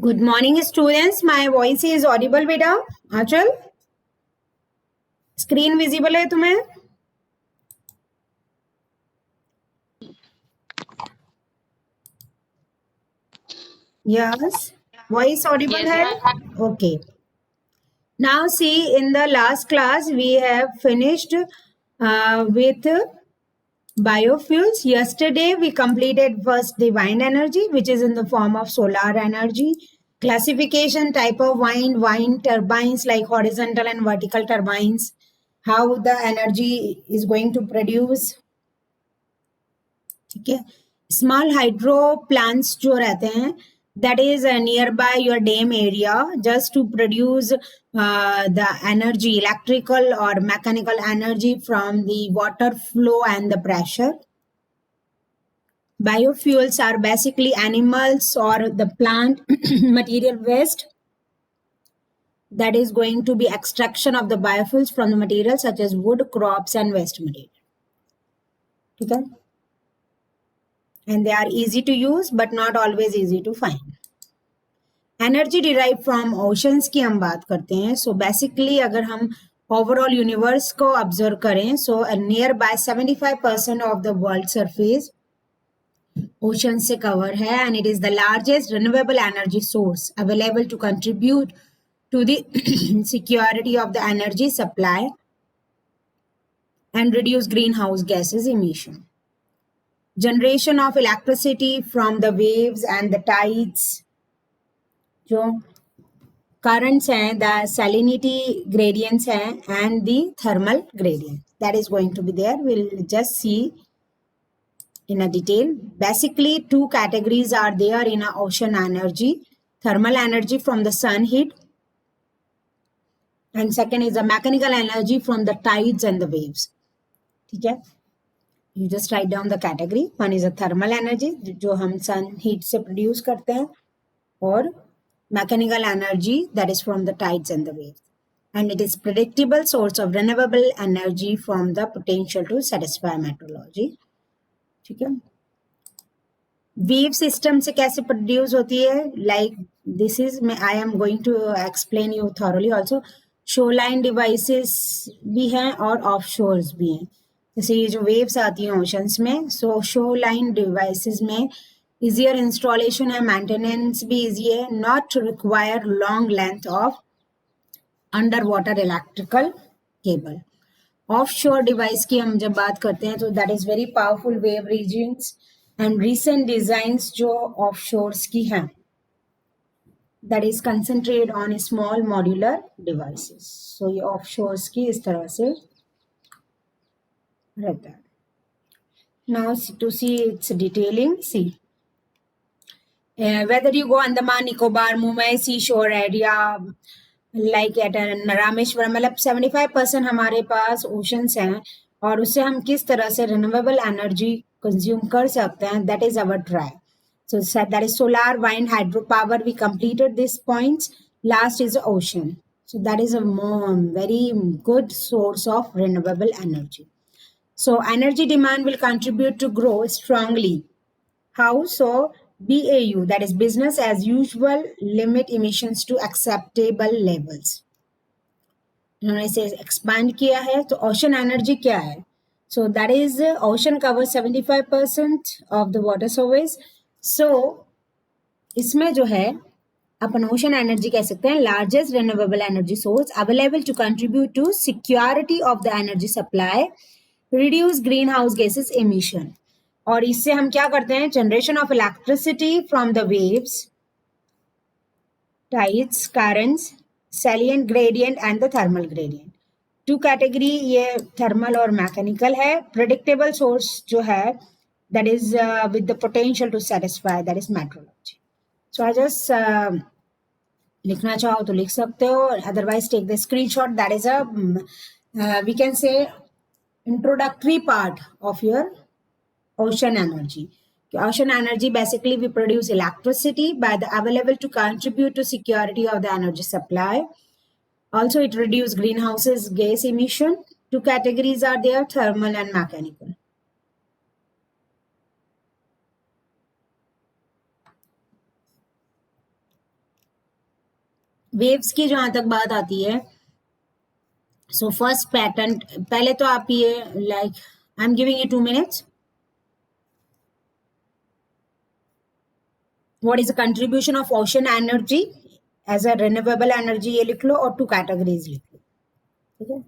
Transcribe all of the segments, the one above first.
Good morning, students. My voice is audible, बेटा? आंचल, screen visible है तुम्हें? Yes. Voice audible है? Okay. Now see, in the last class we have finished with biofuels. Yesterday we completed first the wind energy, which is in the form of solar energy. Classification, type of wind turbines like horizontal and vertical turbines, how the energy is going to produce. ठीक है, small hydro plants जो रहते हैं that is nearby your dam area just to produce the energy, electrical or mechanical energy from the water flow and the pressure. Biofuels are basically animals or the plant material waste that is going to be extraction of the biofuels from the materials such as wood, crops and waste material. ठीक है, and they are easy to use but not always easy to find. Energy derive from oceans की हम बात करते हैं. So basically अगर हम overall universe को ऑब्जर्व करें, so nearby 75% of the world surface ocean से कवर है and it is the largest renewable energy source available to contribute to the security of the energy supply and reduce greenhouse gases emission. Generation of electricity from the waves and the tides. जो currents हैं, the salinity gradients हैं and the thermal gradient that is going to be there. We'll just see in a detail. Basically, two categories are there in a ocean energy. Thermal energy from the sun heat and second is the mechanical energy from the tides and the waves. ठीक है, you just write down the category. One is a thermal energy जो हम sun heat से produce करते हैं और mechanical energy that is from the tides and the waves, and it is predictable source of renewable energy from the potential to satisfy meteorology. ठीक है, wave system से कैसे produce होती है, like this is I am going to explain you thoroughly also. shoreline devices भी हैं और offshores भी हैं. जैसे ये जो waves आती हैं oceans में, so shoreline devices में easier installation है, maintenance भी easy है, not require long length of underwater electrical cable. Offshore device की हम जब बात करते हैं तो that is very powerful wave regions and recent designs जो offshores की हैं that is concentrated on small modular devices. So ये offshores की इस तरह से रहता है. Now to see its detailing, see. Whether you go Andaman, Nicobar, Mumbai, seashore area, like at Rameswaram, मतलब 75% हमारे पास oceans हैं और उससे हम किस तरह से renewable energy consume कर सकते हैं, that is our try. So that is solar, wind, hydropower. We completed these points. Last is the ocean. So that is a very good source of renewable energy. So energy demand will contribute to grow strongly. How? So BAU, that is business as usual, limit emissions to acceptable levels. उन्होंने इसे expand किया है. तो ocean energy क्या है? So that is ocean covers 75% of the water surface. So इसमें जो है अपन ocean energy कह सकते हैं largest renewable energy source available to contribute to security of the energy supply, reduce greenhouse gases emission. और इससे हम क्या करते हैं, generation of electricity from the waves, tides, currents, salient gradient and the thermal gradient. Two category ये thermal और mechanical है. Predictable source जो है that is with the potential to satisfy, that is metrology. So I just लिखना चाहो तो लिख सकते हो, otherwise take the screenshot. That is a we can say introductory part of your ocean energy. Ocean energy, basically we produce electricity by the available to contribute to security of the energy supply. Also it reduce greenhouses gas emission. Two categories are there, thermal and mechanical. Waves की जहां तक बात आती है, so first pattern, पहले तो आप ये like I am giving you 2 minutes. What is the contribution of ocean energy as a renewable energy, ये लिख लो, और 2 कैटेगरीज लिख लो, ठीक है.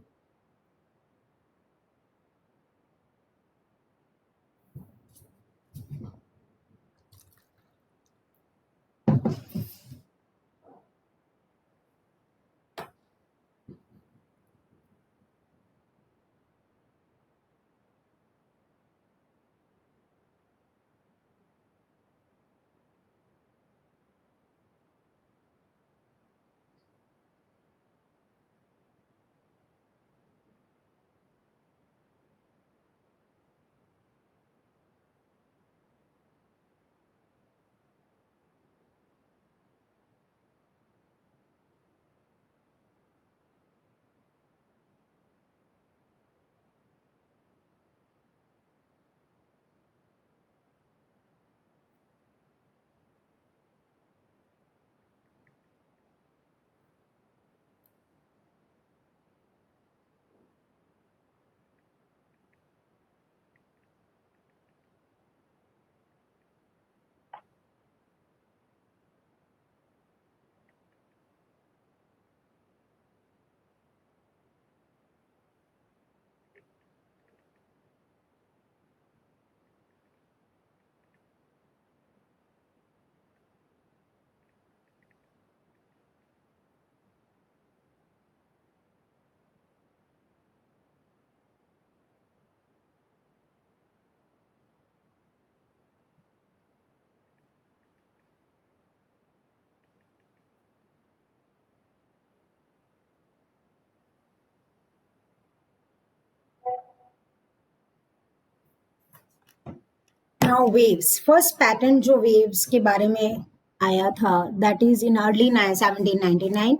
नाउ वेव्स, फर्स्ट पैटर्न जो वेव्स के बारे में आया था, that is in early 1799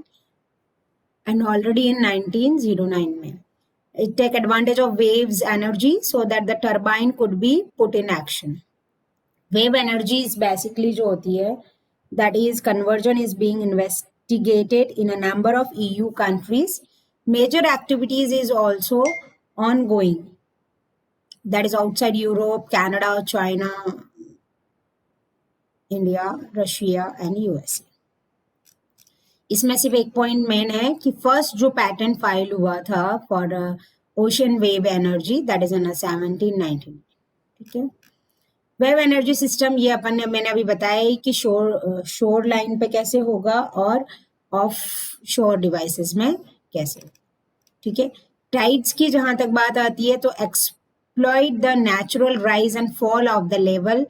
and already in 1909 में. It take advantage of waves energy so that the turbine could be put in action. Wave energy is basically जो होती है, that is conversion is being investigated in a number of EU countries. Major activities is also ongoing, that is outside Europe, Canada, China, India, Russia and USA. इसमें सिर्फ एक point main है कि first जो patent file हुआ था for ocean wave energy, that is in 1799, ठीक है. वेव एनर्जी सिस्टम ये अपन ने, मैंने अभी बताया ही कि शोर लाइन पे कैसे होगा और ऑफ शोर डिवाइसेस में कैसे, ठीक है. टाइड्स की जहां तक बात आती है तो exploit the natural rise and fall of the level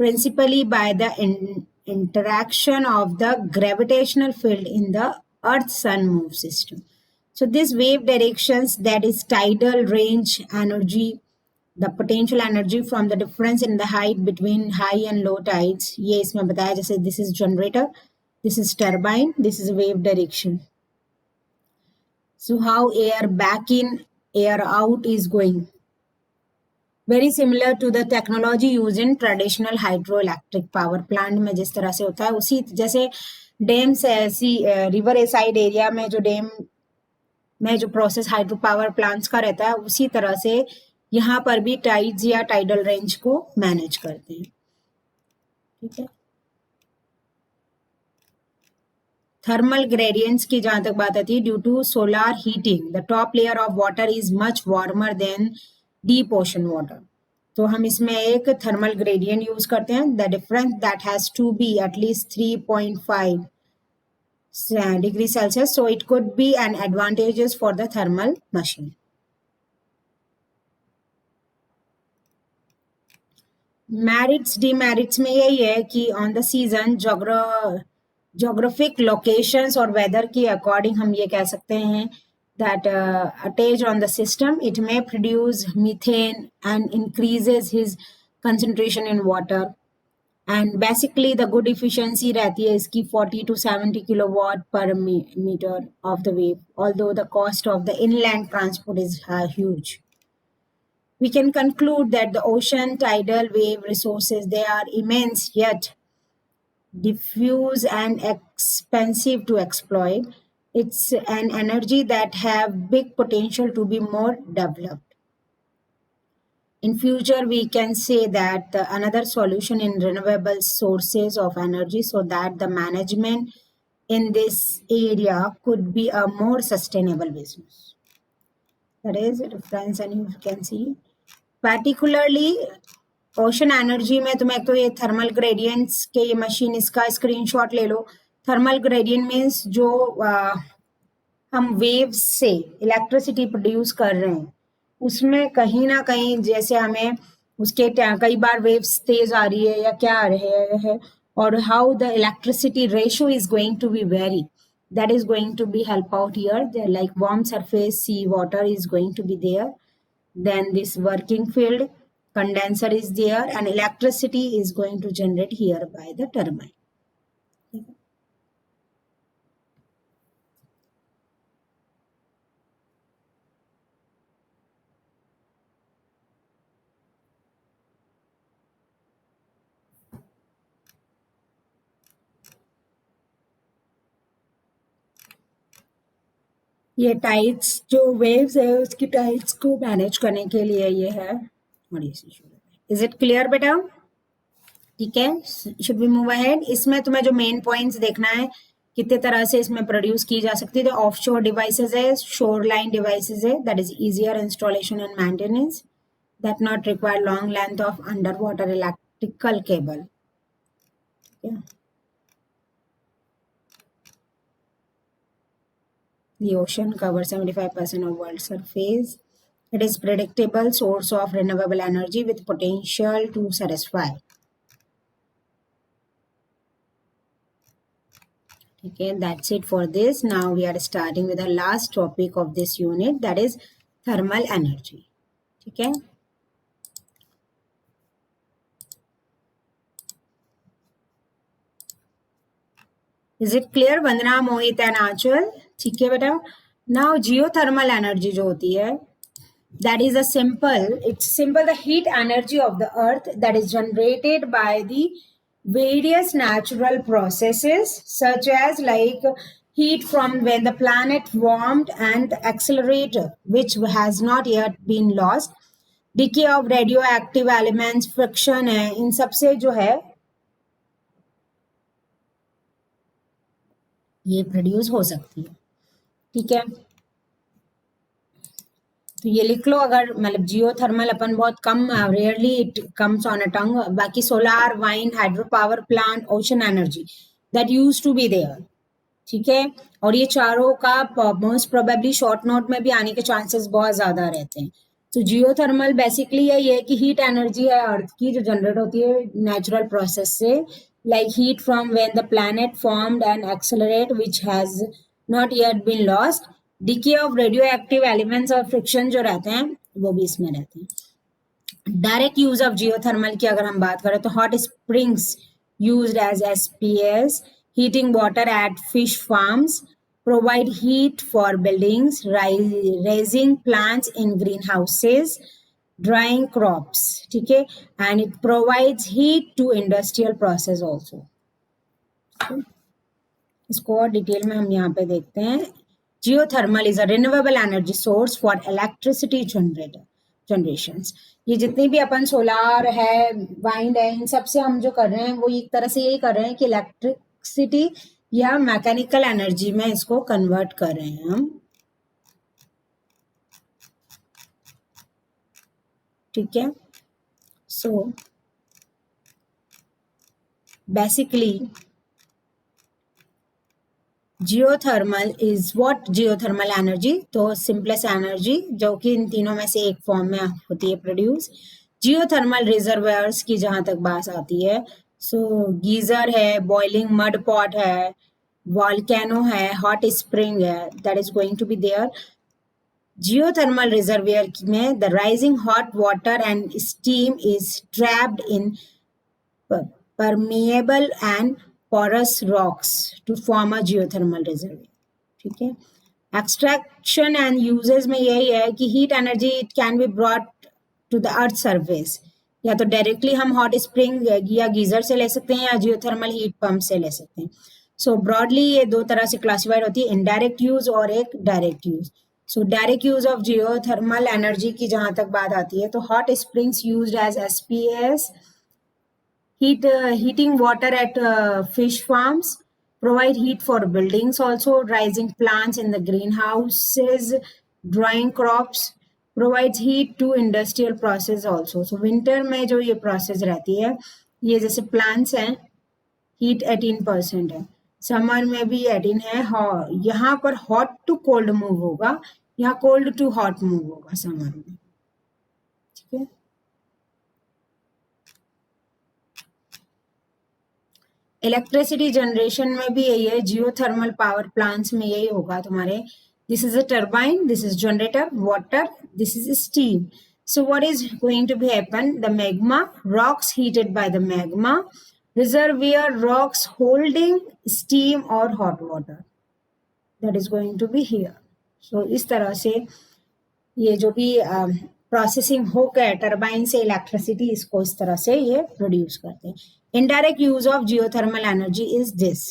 principally by the interaction of the gravitational field in the Earth-Sun move system. So this wave directions, that is tidal range energy, the potential energy from the difference in the height between high and low tides. ये इसमें बताया, जैसे this is generator, this is turbine, this is wave direction. So how air back in, air out is going. Very similar to the technology use in traditional hydroelectric power plant में जिस तरह से होता है, उसी जैसे डैम से ऐसी रिवर साइड एरिया में जो डैम में जो प्रोसेस हाइड्रो पावर प्लांट्स का रहता है, उसी तरह से यहाँ पर भी टाइड्स या टाइडल रेंज को मैनेज करते हैं, ठीक है. थर्मल ग्रेडियंट्स की जहां तक बात आती है, due to solar heating the top layer of water is much warmer than deep ocean water. तो हम इसमें एक थर्मल ग्रेडियंट यूज करते हैं, the difference that has to be at least 3.5 degree Celsius, so it could be an advantages for the thermal machine. Merits demerits में यही है कि on the season geographic locations और वेदर के अकॉर्डिंग हम ये कह सकते हैं that attach on the system, it may produce methane and increases his concentration in water. And basically the good efficiency रहती है इसकी 40 to 70 kilowatt per meter of the wave, although the cost of the inland transport is huge. We can conclude that the ocean tidal wave resources, they are immense, yet diffuse and expensive to exploit. It's an energy that have big potential to be more developed. In future, we can say that another solution in renewable sources of energy so that the management in this area could be a more sustainable business. That is a difference, and you can see particularly ocean energy में तुम्हें एक तो ये thermal gradients के ये machine इसका screenshot ले लो. Thermal gradient means जो हम वेव्स से इलेक्ट्रिसिटी प्रोड्यूस कर रहे हैं उसमें कहीं ना कहीं जैसे हमें उसके कई बार वेव्स तेज आ रही है या क्या आ रहे है और how the electricity ratio is going to be very, that is going to be help out here. They're like warm surface sea water is going to be there, then this working field condenser is there and electricity is going to generate here by the turbine. ये tides जो waves है उसकी tides को manage करने के लिए ये है. इज इट क्लियर बेटा? ठीक है, शुड वी मूव अहेड. इसमें तुम्हें जो मेन पॉइंट्स देखना है कितने तरह से इसमें प्रोड्यूस की जा सकती है. तो ऑफ शोर डिवाइसेज है, शोर लाइन डिवाइसेज है, that is easier installation and maintenance, that not require long length of under water electrical cable. The ocean covers 75% of world surface. It is predictable source of renewable energy with potential to satisfy. Okay, that's it for this. Now we are starting with the last topic of this unit, that is thermal energy. Okay. Is it clear, Vandana, Mohit and Achal? ठीक है बेटा. Now geothermal energy जो होती है that is a simple the heat energy of the earth that is generated by the various natural processes such as like heat from when the planet warmed and accelerator which has not yet been lost, decay of radioactive elements, friction है, इन सब से जो है ये produce हो सकती है. ठीक है, तो ये लिख लो. अगर मतलब जियोथर्मल अपन बहुत कम rarely it comes on a tongue. बाकी solar, wind, hydro power plant, ocean energy that use to be there. ठीक है, और ये चारों का मोस्ट प्रोबेबली शॉर्ट नोट में भी आने के चांसेस बहुत ज्यादा रहते हैं. तो जियोथर्मल बेसिकली यही है कि हीट एनर्जी है अर्थ की जो जनरेट होती है नेचुरल प्रोसेस से, like heat from when the planet formed and accelerate which has not yet been lost, decay of radioactive elements और friction जो रहते हैं वो भी इसमें रहते हैं. डायरेक्ट यूज ऑफ जियोथर्मल की अगर हम बात करें तो hot springs used as SPS, heating water at fish farms, provide heat for buildings, raising plants in greenhouses, drying crops. ठीक है, and it provides heat to industrial process also. इसको और डिटेल में हम यहाँ पे देखते हैं. Geothermal is a renewable energy source for electricity generations. ये जितनी भी अपन सोलार है, वाइंड है, इन सब से हम जो कर रहे हैं वो एक तरह से यही कर रहे हैं कि इलेक्ट्रिसिटी या मैकेनिकल एनर्जी में इसको कन्वर्ट कर रहे हैं हम. ठीक है, so basically geothermal is what geothermal energy. तो सिंपलेस्ट एनर्जी जो कि इन तीनों में से एक फॉर्म में होती है प्रोड्यूस. जियोथर्मल रिजर्वायर्स की जहां तक बात आती है, सो गीजर है, बॉइलिंग मड पॉट है, वॉल्केनो है, हॉट स्प्रिंग है, that is going to be there. Geothermal reservoir में the rising hot water and steam is trapped in permeable and porous rocks to form a geothermal reservoir. ठीक है, extraction and uses में यही है कि heat energy it can be brought to the earth surface. या तो directly हम hot spring या गीजर से ले सकते हैं या जियोथर्मल हीट पंप से ले सकते हैं। सो ब्रॉडली ये दो तरह से क्लासिफाइड होती है, इनडायरेक्ट यूज और एक direct use. So direct use of geothermal energy की जहां तक बात आती है तो hot springs used as SPS, heating water at fish farms, provide heat for buildings also, rising plants in the greenhouses, drying crops, provides heat to industrial process also. So winter में जो ये process रहती है, ये जैसे plants हैं, heat 18% है, summer में भी 18 है, यहाँ पर hot to cold move होगा, यहाँ cold to hot move होगा समर में, ठीक है। इलेक्ट्रिसिटी जनरेशन में भी यही है, जियोथर्मल पावर प्लांट्स में यही होगा तुम्हारे। This is a turbine, this is generator, water, this is steam. So what is going to be happen? The magma, rocks heated by the magma, reservoir rocks holding steam or hot water, that is going to be here. So इस तरह से ये जो भी processing होकर turbine से electricity इसको इस तरह से ये प्रोड्यूस करते हैं। Indirect use of geothermal energy is this.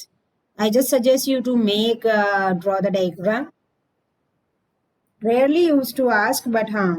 I just suggest you to make draw the diagram, rarely use to ask but हाँ।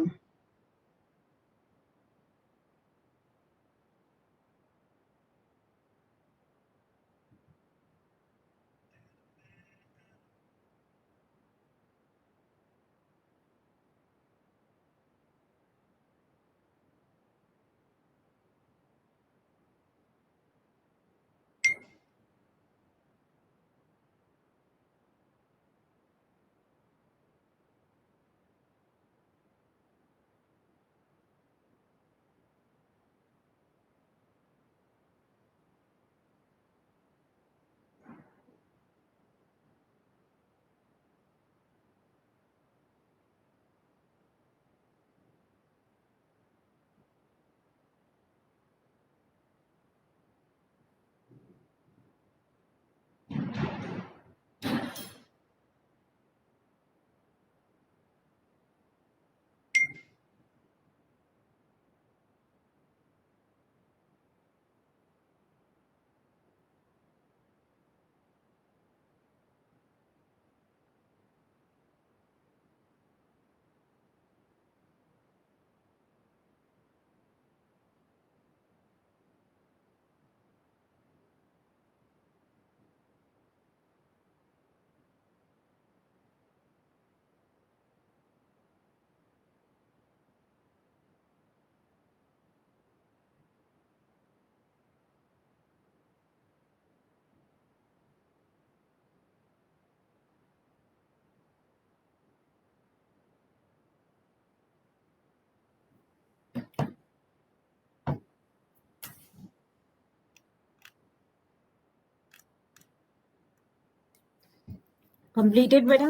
कंप्लीटेड बेटा।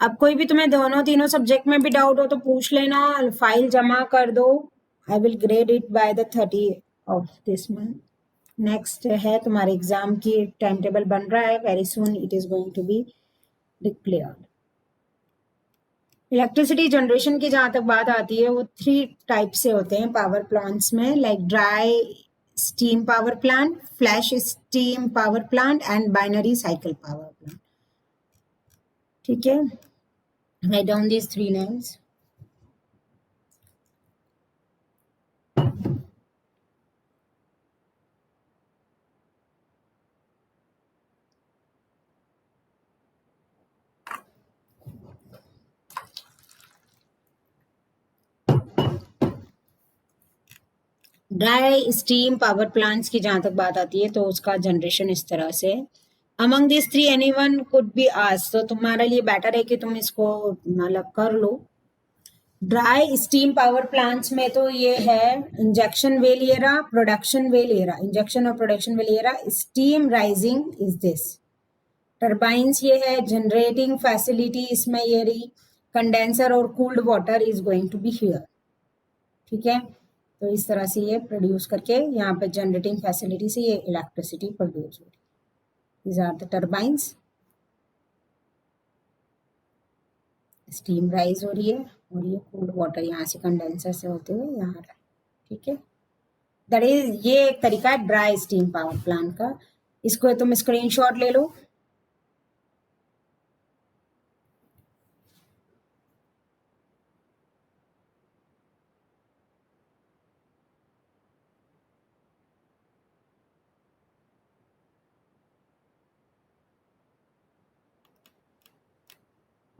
अब कोई भी तुम्हें दोनों तीनों सब्जेक्ट में भी डाउट हो तो पूछ लेना, फाइल जमा कर दो। I will grade it by the 30 of this month. Next है तुम्हारे एग्जाम की टाइम टेबल बन रहा है, very soon it is going to be declared. Electricity generation की जहां तक बात आती है वो 3 टाइप से होते हैं पावर प्लांट्स में, like dry steam power plant, flash steam power plant and binary cycle power plant. ठीक है, write down these 3 names. Dry steam power plants की जहां तक बात आती है तो उसका जनरेशन इस तरह से, among this 3 anyone could be asked, तो तुम्हारे लिए बेटर है कि तुम इसको मतलब कर लो। ड्राई स्टीम पावर प्लांट्स में तो ये है injection well area, production well area, injection और production well area, steam rising is this. Turbines ये है, जनरेटिंग फैसिलिटी इसमें ये रही, कंडेंसर और cooled water is going to be here. ठीक है, तो इस तरह से ये प्रोड्यूस करके यहाँ पे जनरेटिंग फैसिलिटी से ये इलेक्ट्रिसिटी प्रोड्यूस हो रही है। These are the turbines, steam rise हो रही है और ये कूल्ड वाटर यहाँ से कंडेंसर से होते हुए यहाँ आ रहा है। ठीक है, दैट इज, ये एक तरीका है ड्राई स्टीम पावर प्लांट का। इसको तुम स्क्रीनशॉट ले लो।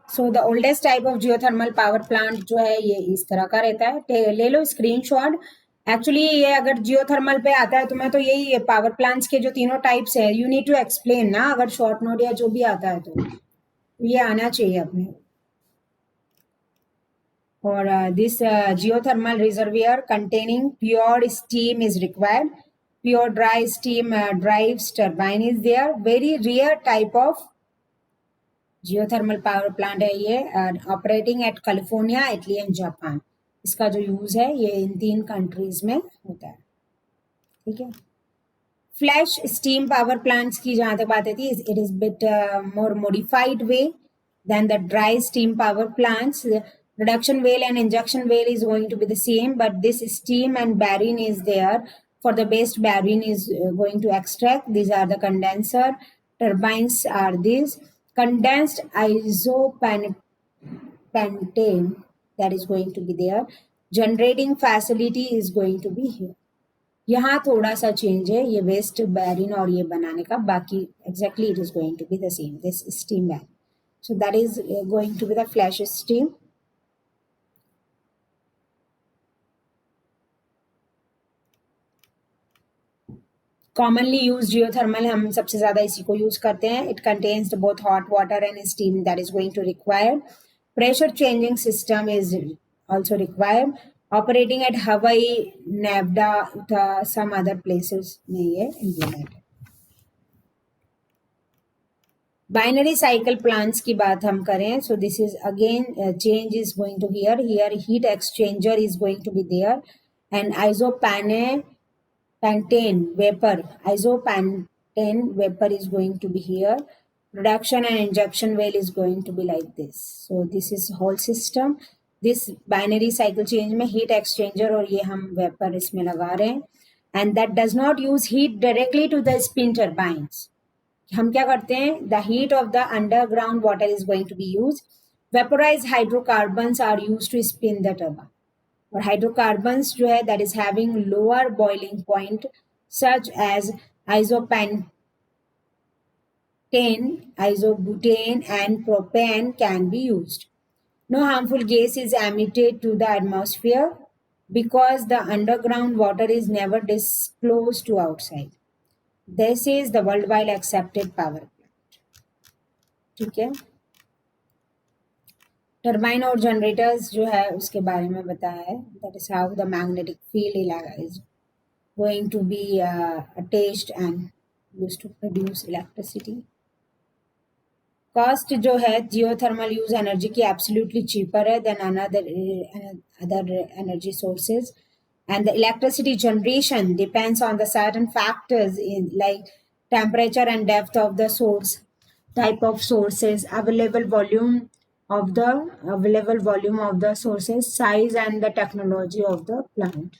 So the oldest type of geothermal power plant जो है ये इस तरह का रहता है, ले लो स्क्रीनशॉट। एक्चुअली ये अगर जियोथर्मल पे आता है तुम्हें तो यही पावर प्लांट्स के जो तीनों टाइप्स है, यू नीड टू एक्सप्लेन ना, अगर शॉर्ट नोट या जो भी आता है तो ये आना चाहिए अपने। और this geothermal reservoir containing pure steam is required. Pure dry steam drives turbine is there. Very rare type of geothermal power plant है ये, operating at California, Italy and Japan. इसका जो यूज है ये इन 3 कंट्रीज में होता है। ठीक है। फ्लैश स्टीम पावर प्लांट्स की जहां तक बात आती है, it is bit more modified way than the dry steam power plants. The reduction well and injection well is going to be the same, but this steam and barren is there. For the best barren is going to extract. These are the condenser turbines are these. Condensed isopentane that is going to be there. Generating facility is going to be here. यहाँ थोड़ा सा change है ये waste Bahrain और ये बनाने का, बाकी exactly it is going to be the same, this steam बैरिन। So that is going to be the flash steam. Commonly used geothermal, हम सबसे ज़्यादा इसी को यूज करते हैं। It contains both hot water and steam that is going to require. Pressure changing system is also required. Operating at Hawaii, Nevada, Utah, some other places में ये implemented. Binary cycle plants की बात हम करें, so this is again change is going to here heat exchanger is going to be there and isopentane vapour is going to be here. Production and injection well is going to be like this. So this is whole system. This binary cycle change में heat exchanger और ये हम vapour इसमें लगा रहे हैं, and that does not use heat directly to the spin turbines. हम क्या करते हैं, the heat of the underground water is going to be use. Vaporize hydrocarbons are use to spin the turbine. और hydrocarbons जो है that is having lower boiling point such as isopentane, isobutane and propane can be used. No harmful gas is emitted to the atmosphere because the underground water is never disclosed to outside. This is the worldwide accepted power plant. ठीक है। Turbine और generators जो है उसके बारे में बताया है। That is how the magnetic field is going to be attached and used to produce electricity. Cost जो है जियोथर्मल यूज एनर्जी की एब्सोल्युटली चीपर है than other energy sources, and the electricity generation depends on the certain factors in like temperature and depth of the source, type of sources, available volume of the sources, size and the technology of the plant.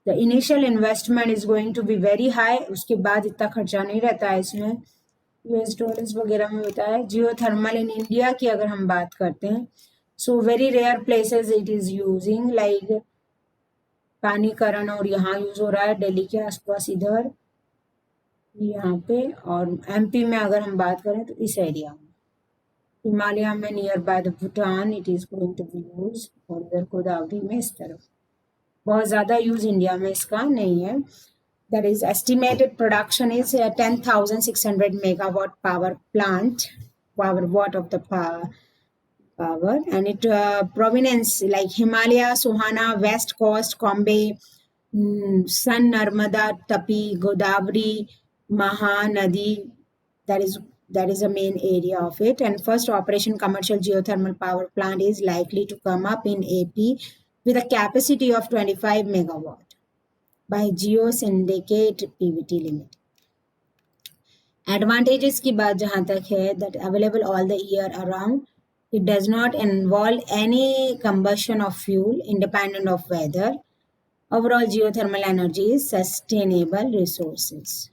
The initial investment is going to be very high, उसके बाद इतना खर्चा नहीं रहता है इसमें। US dollars वगैरह में होता है। जियोथर्मल इन इंडिया की अगर हम बात करते हैं, so very rare places it is using like पानीकरण, और यहाँ यूज हो रहा है दिल्ली के आसपास इधर यहाँ पे, और एमपी में अगर हम बात करें तो इस एरिया में, हिमालय में nearby the Bhutan it is going to be use, और इधर गोदावरी में इस तरफ। बहुत ज़्यादा यूज इंडिया में इसका नहीं है। That is estimated production is 10,600 megawatt power plant, power watt of the power, and it provenance like Himalaya, Sohana, West Coast, Kombe, Sun, Narmada, Tapi, Godavari, Mahanadi. That is a main area of it. And first operation commercial geothermal power plant is likely to come up in AP with a capacity of 25 megawatt. By Geo Syndicate PVT Limited. Advantages की बात जहाँ तक है, that available all the year around. It does not involve any combustion of fuel, independent of weather. Overall geothermal energy is sustainable resources.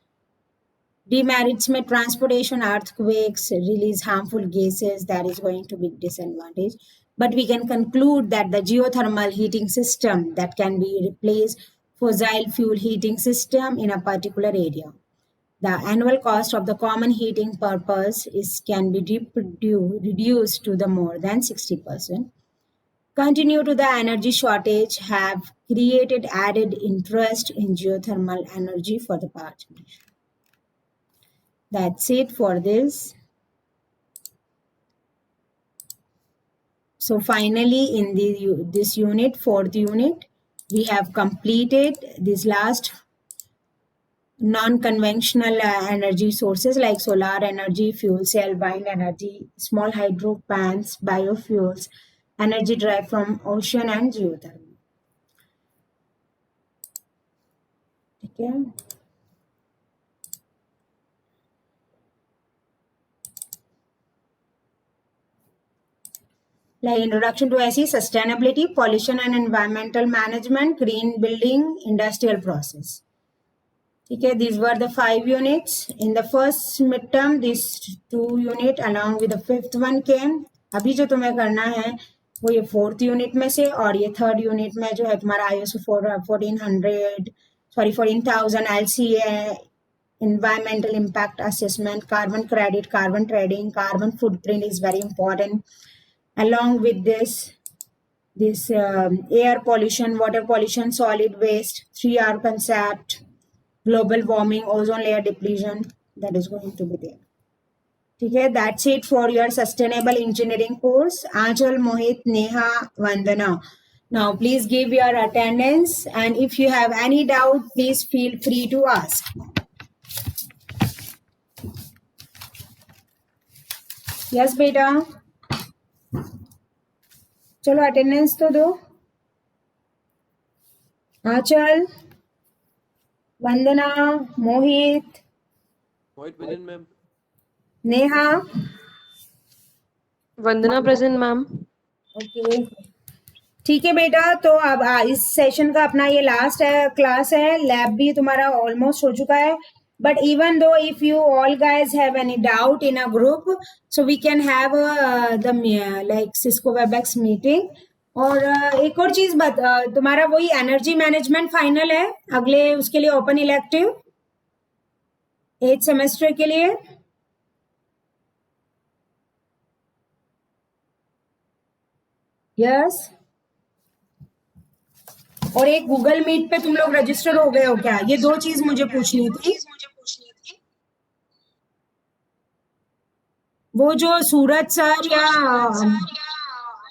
Demerits में transportation, earthquakes, release harmful gases, that is going to be disadvantage. But we can conclude that the geothermal heating system that can be replaced fossil fuel heating system in a particular area. The annual cost of the common heating purpose can be reduced to the more than 60%. Continue to the energy shortage have created added interest in geothermal energy for the power generation. That's it for this. So finally, in this unit, fourth unit, we have completed this last non-conventional energy sources like solar energy, fuel cell, wind energy, small hydro plants, biofuels, energy derived from ocean and geothermal. Okay. Like introduction to SE, sustainability, pollution and environmental management, green building, industrial process. Okay, these were the 5 units. In the first midterm, these 2 units along with the 5th one came. अभी जो तुम्हें करना है वो ये 4th unit में से और ये 3rd unit में जो है तुम्हारा ISO 14,000 LCA, environmental impact assessment, carbon credit, carbon trading, carbon footprint is very important. Along with this air pollution, water pollution, solid waste, 3R concept, global warming, ozone layer depletion, that is going to be there. Okay, that's it for your sustainable engineering course. Aanchal, Mohit, Neha, Vandana. Now please give your attendance, and if you have any doubt, please feel free to ask. Yes, beta. चलो attendance तो दो. आंचल, वंदना, मोहित present ma'am. Neha. वंदना present ma'am. Okay, ठीक है बेटा. तो अब इस session का अपना ये लास्ट क्लास है. लैब भी तुम्हारा ऑलमोस्ट हो चुका है. But even though if you all guys have any doubt in a group, so we can have the like Cisco WebEx meeting. और एक और चीज तुम्हारा वही एनर्जी मैनेजमेंट फाइनल है अगले उसके लिए ओपन इलेक्टिव 8th सेमेस्टर के लिए. यस. और एक गूगल मीट पे तुम लोग रजिस्टर हो गए हो क्या? ये 2 चीज मुझे पूछनी थी. वो जो सूरज सर या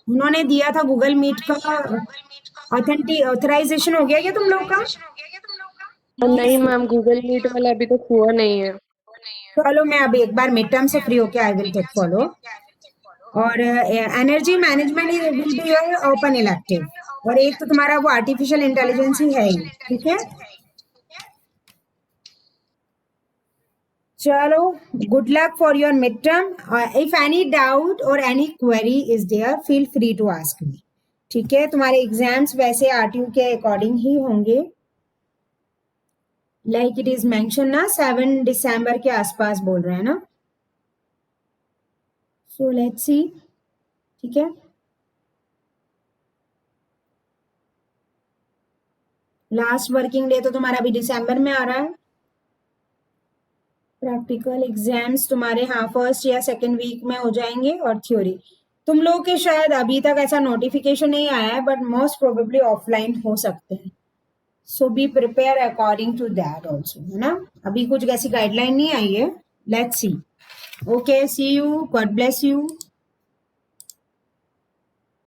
उन्होंने दिया था गूगल मीट का ऑथराइजेशन हो गया क्या तुम लोग का? नहीं मैम, गूगल मीट वाला अभी तक हुआ नहीं है. चलो मैं अभी एक बार मिड टर्म से फ्री होके आई विल टेक फॉलो. और energy management will be open elective. और एक तो तुम्हारा वो आर्टिफिशियल इंटेलिजेंस ही है. ठीक है, चलो good luck for your mid term. If any doubt और any query is there feel free to ask me. ठीक है, तुम्हारे एग्जाम्स वैसे आरटीयू के अकॉर्डिंग ही होंगे. लाइक इट इज मेंशन ना 7 दिसंबर के आसपास बोल रहे हैं ना. So let's see. ठीक है, लास्ट वर्किंग डे तो तुम्हारा अभी दिसंबर में आ रहा है. प्रैक्टिकल एग्जाम्स तुम्हारे फर्स्ट या सेकंड वीक में हो जाएंगे. और थ्योरी तुम लोग के शायद अभी तक ऐसा नोटिफिकेशन नहीं आया है, बट मोस्ट प्रोबेबली ऑफलाइन हो सकते हैं. So be prepare according to that also, है ना. अभी कुछ ऐसी गाइडलाइन नहीं आई है. Let's see. Okay, see you. God bless you.